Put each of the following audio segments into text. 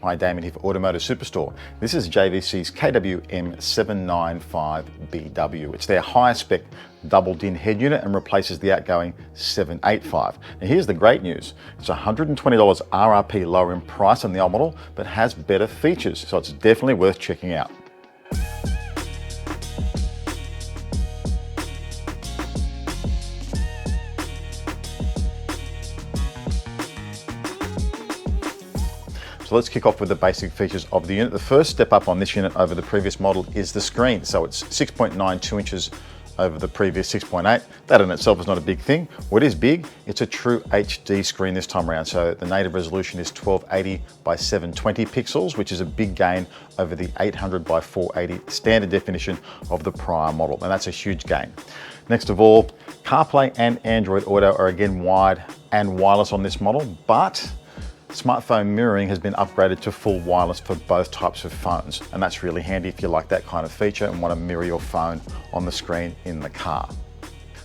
Hi Damien here for Automotive Superstore. This is JVC's KW-M795BW. It's their highest spec double DIN head unit and replaces the outgoing 785. Now here's the great news. It's $120 RRP lower in price than the old model, but has better features, so it's definitely worth checking out. So let's kick off with the basic features of the unit. The first step up on this unit over the previous model is the screen. So it's 6.92 inches over the previous 6.8. That in itself is not a big thing. What is big, it's a true HD screen this time around. So the native resolution is 1280 by 720 pixels, which is a big gain over the 800 by 480 standard definition of the prior model. And that's a huge gain. Next of all, CarPlay and Android Auto are again wired and wireless on this model, but smartphone mirroring has been upgraded to full wireless for both types of phones, and that's really handy if you like that kind of feature and want to mirror your phone on the screen in the car.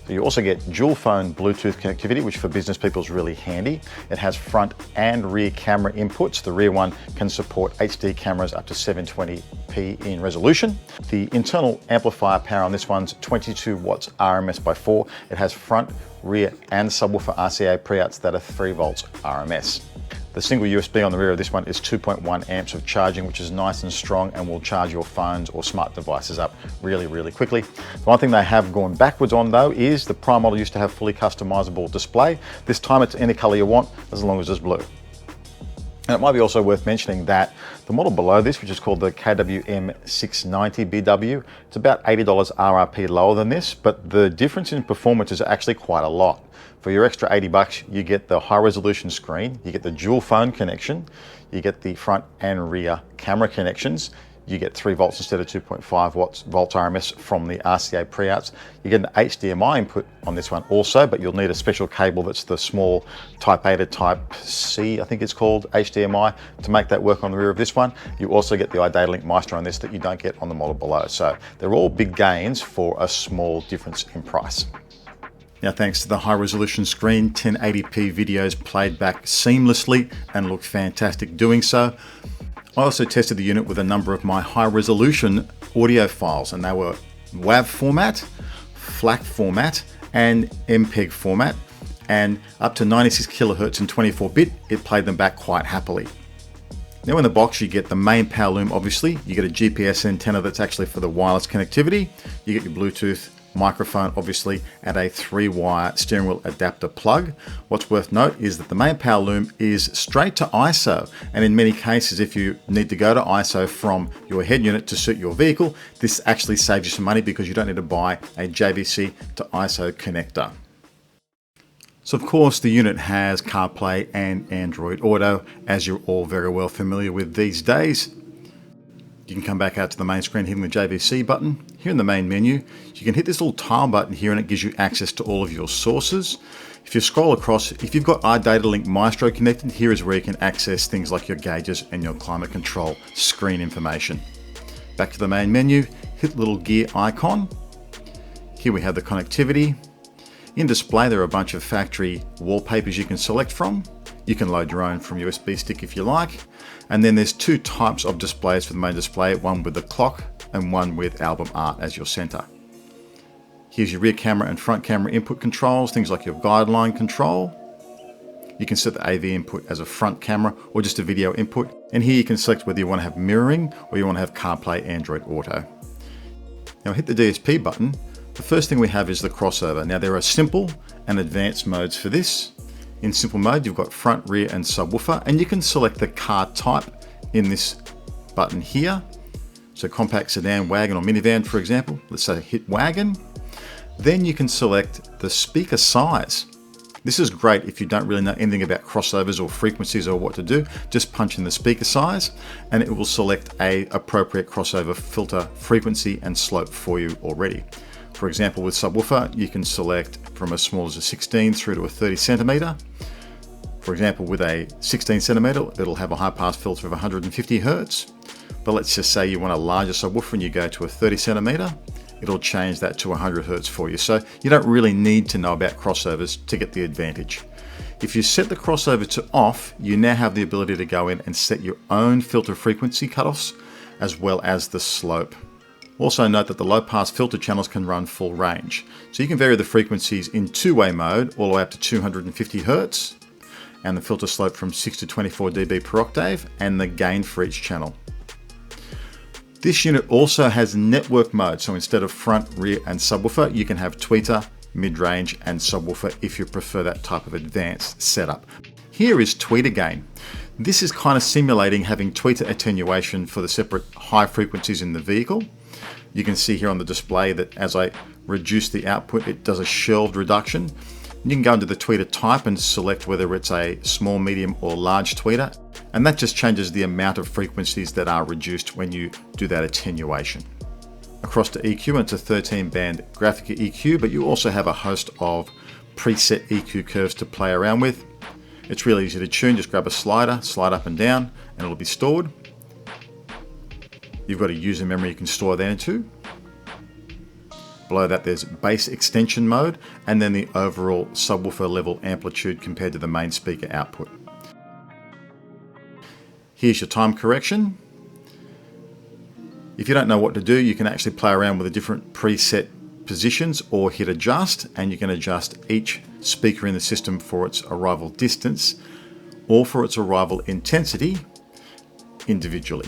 So you also get dual phone Bluetooth connectivity, which for business people is really handy. It has front and rear camera inputs. The rear one can support HD cameras up to 720p in resolution. The internal amplifier power on this one's 22 watts RMS by 4. It has front, rear and subwoofer RCA pre-outs that are 3 volts RMS. The single USB on the rear of this one is 2.1 amps of charging, which is nice and strong and will charge your phones or smart devices up really, really quickly. The one thing they have gone backwards on though is the prior model used to have fully customizable display. This time it's any color you want, as long as it's blue. And it might be also worth mentioning that the model below this, which is called the KW-M795BW, it's about $80 RRP lower than this, but the difference in performance is actually quite a lot. For your extra 80 bucks, you get the high resolution screen, you get the dual phone connection, you get the front and rear camera connections, you get 3 volts instead of 2.5 volts RMS from the RCA pre-outs. You get an HDMI input on this one also, but you'll need a special cable that's the small Type A to Type C, I think it's called, HDMI, to make that work on the rear of this one. You also get the iData Link Maestro on this that you don't get on the model below. So they're all big gains for a small difference in price. Now, thanks to the high resolution screen, 1080p videos played back seamlessly and look fantastic doing so. I also tested the unit with a number of my high resolution audio files, and they were WAV format, FLAC format, and MPEG format, and up to 96 kilohertz and 24-bit, it played them back quite happily. Now in the box you get the main power loom, obviously, you get a GPS antenna that's actually for the wireless connectivity, you get your Bluetooth microphone obviously, and a 3-wire steering wheel adapter plug. What's worth note is that the main power loom is straight to ISO, and in many cases if you need to go to ISO from your head unit to suit your vehicle, this actually saves you some money because you don't need to buy a JVC to ISO connector. So of course the unit has CarPlay and Android Auto, as you're all very well familiar with these days. You can come back out to the main screen hitting the JVC button. Here in the main menu, you can hit this little tile button here and it gives you access to all of your sources. If you scroll across, if you've got iData Link Maestro connected, here is where you can access things like your gauges and your climate control screen information. Back to the main menu, hit the little gear icon. Here we have the connectivity. In display, there are a bunch of factory wallpapers you can select from. You can load your own from USB stick if you like. And then there's 2 types of displays for the main display, one with the clock and one with album art as your center. Here's your rear camera and front camera input controls, things like your guideline control. You can set the AV input as a front camera or just a video input. And here you can select whether you want to have mirroring or you want to have CarPlay Android Auto. Now hit the DSP button. The first thing we have is the crossover. Now there are simple and advanced modes for this. In simple mode, you've got front, rear, and subwoofer, and you can select the car type in this button here. So compact, sedan, wagon, or minivan, for example. Let's say hit wagon. Then you can select the speaker size. This is great if you don't really know anything about crossovers or frequencies or what to do. Just punch in the speaker size, and it will select a appropriate crossover filter frequency and slope for you already. For example, with subwoofer, you can select from as small as a 16 through to a 30 centimeter. For example, with a 16 centimeter, it'll have a high pass filter of 150 hertz. But let's just say you want a larger subwoofer and you go to a 30 centimeter. it'll change that to 100 Hz for you. So you don't really need to know about crossovers to get the advantage. If you set the crossover to off, you now have the ability to go in and set your own filter frequency cutoffs, as well as the slope. Also note that the low pass filter channels can run full range. So you can vary the frequencies in two-way mode all the way up to 250 Hz, and the filter slope from 6 to 24 dB per octave, and the gain for each channel. This unit also has network mode, so instead of front, rear and subwoofer, you can have tweeter, mid-range and subwoofer if you prefer that type of advanced setup. Here is tweeter gain. This is kind of simulating having tweeter attenuation for the separate high frequencies in the vehicle. You can see here on the display that as I reduce the output, it does a shelved reduction. You can go into the tweeter type and select whether it's a small, medium or large tweeter, and that just changes the amount of frequencies that are reduced when you do that attenuation. Across to EQ, it's a 13-band graphic EQ, but you also have a host of preset EQ curves to play around with. It's really easy to tune, just grab a slider, slide up and down, and it'll be stored. You've got a user memory you can store that into. Below that there's bass extension mode, and then the overall subwoofer level amplitude compared to the main speaker output. Here's your time correction. If you don't know what to do, you can actually play around with the different preset positions or hit adjust, and you can adjust each speaker in the system for its arrival distance or for its arrival intensity individually.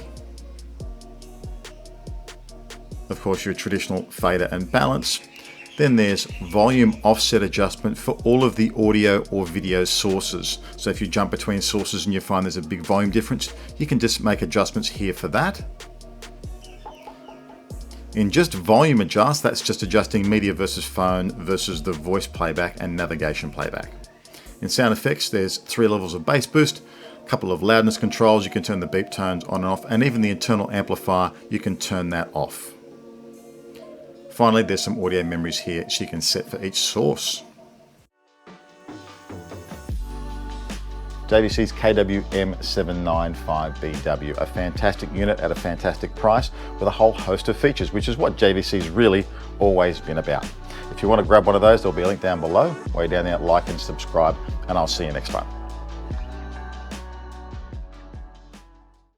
Of course, your traditional fader and balance. Then there's volume offset adjustment for all of the audio or video sources. So if you jump between sources and you find there's a big volume difference, you can just make adjustments here for that. In just volume adjust, that's just adjusting media versus phone versus the voice playback and navigation playback. In sound effects, there's 3 levels of bass boost, a couple of loudness controls, you can turn the beep tones on and off, and even the internal amplifier, you can turn that off. Finally, there's some audio memories here so you can set for each source. JVC's KW-M795BW, a fantastic unit at a fantastic price with a whole host of features, which is what JVC's really always been about. If you want to grab one of those, there'll be a link down below. While you're down there, like and subscribe, and I'll see you next time.